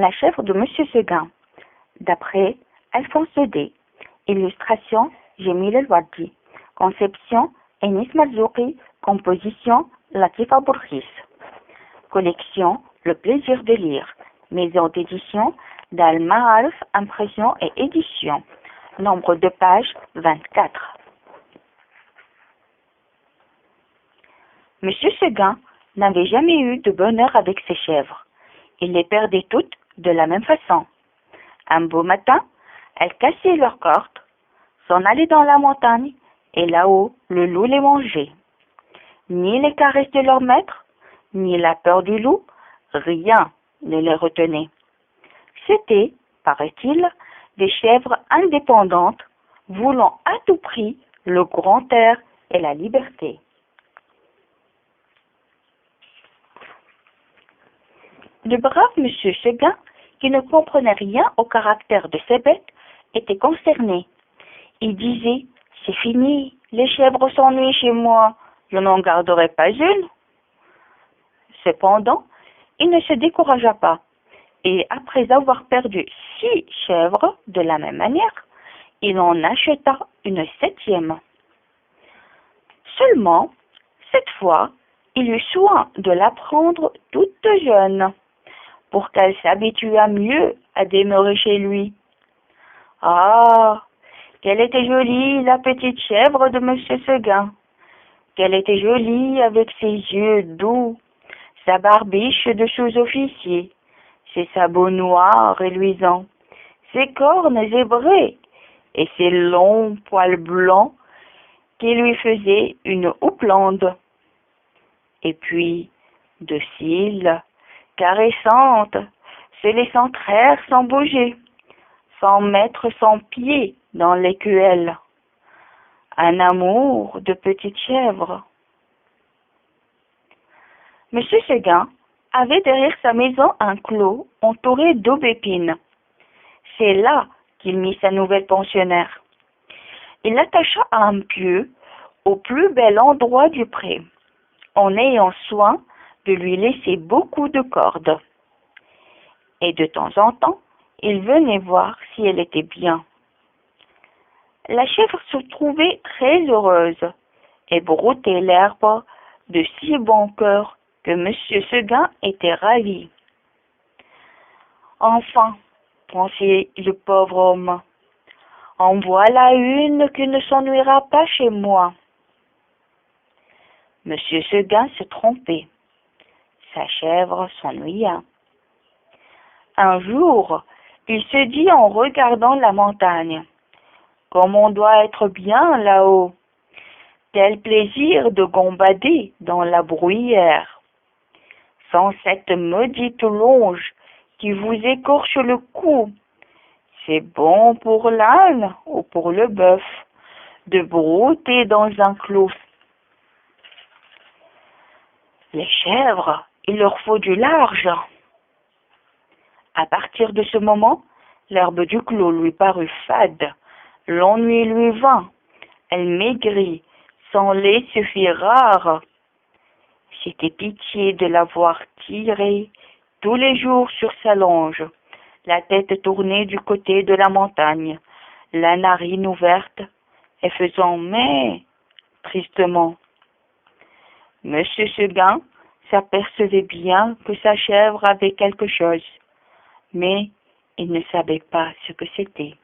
La chèvre de Monsieur Seguin, d'après Alphonse D. Illustration Jamil El-Wadi. Conception Enis Marzouki. Composition Latifa Bourkhis. Collection Le plaisir de lire. Maison d'édition d'Al-Ma'arif Impression et Édition. Nombre de pages 24. Monsieur Seguin n'avait jamais eu de bonheur avec ses chèvres. Il les perdait toutes de la même façon. Un beau matin, elles cassaient leurs cordes, s'en allaient dans la montagne, et là-haut, le loup les mangeait. Ni les caresses de leur maître, ni la peur du loup, rien ne les retenait. C'étaient, paraît-il, des chèvres indépendantes, voulant à tout prix le grand air et la liberté. Le brave monsieur Seguin, qui ne comprenait rien au caractère de ces bêtes, était concerné. Il disait « C'est fini, les chèvres s'ennuient chez moi, je n'en garderai pas une. » Cependant, il ne se découragea pas, et après avoir perdu 6 chèvres de la même manière, il en acheta une 7e. Seulement, cette fois, il eut soin de la prendre toute jeune, pour qu'elle s'habituât mieux à demeurer chez lui. Ah, qu'elle était jolie, la petite chèvre de Monsieur Seguin. Qu'elle était jolie avec ses yeux doux, sa barbiche de sous-officier, ses sabots noirs et luisants, ses cornes zébrées et ses longs poils blancs qui lui faisaient une houppelande. Et puis, docile, caressante, se laissant traire sans bouger, sans mettre son pied dans l'écuelle. Un amour de petite chèvre. Monsieur Seguin avait derrière sa maison un clos entouré d'aubépines. C'est là qu'il mit sa nouvelle pensionnaire. Il l'attacha à un pieu au plus bel endroit du pré, en ayant soin de lui laisser beaucoup de cordes. Et de temps en temps, il venait voir si elle était bien. La chèvre se trouvait très heureuse et broutait l'herbe de si bon cœur que Monsieur Seguin était ravi. Enfin, pensait le pauvre homme, en voilà une qui ne s'ennuiera pas chez moi. Monsieur Seguin se trompait. Sa chèvre s'ennuya. Un jour, il se dit en regardant la montagne, « Comme on doit être bien là-haut! Quel plaisir de gambader dans la bruyère! Sans cette maudite longe qui vous écorche le cou! C'est bon pour l'âne ou pour le bœuf de brouter dans un clos. Les chèvres, il leur faut du large. » À partir de ce moment, l'herbe du clos lui parut fade, l'ennui lui vint, elle maigrit, son lait se fit rare. C'était pitié de la voir tirer tous les jours sur sa longe, la tête tournée du côté de la montagne, la narine ouverte et faisant « mais » tristement. Monsieur Seguin s'apercevait bien que sa chèvre avait quelque chose, mais il ne savait pas ce que c'était.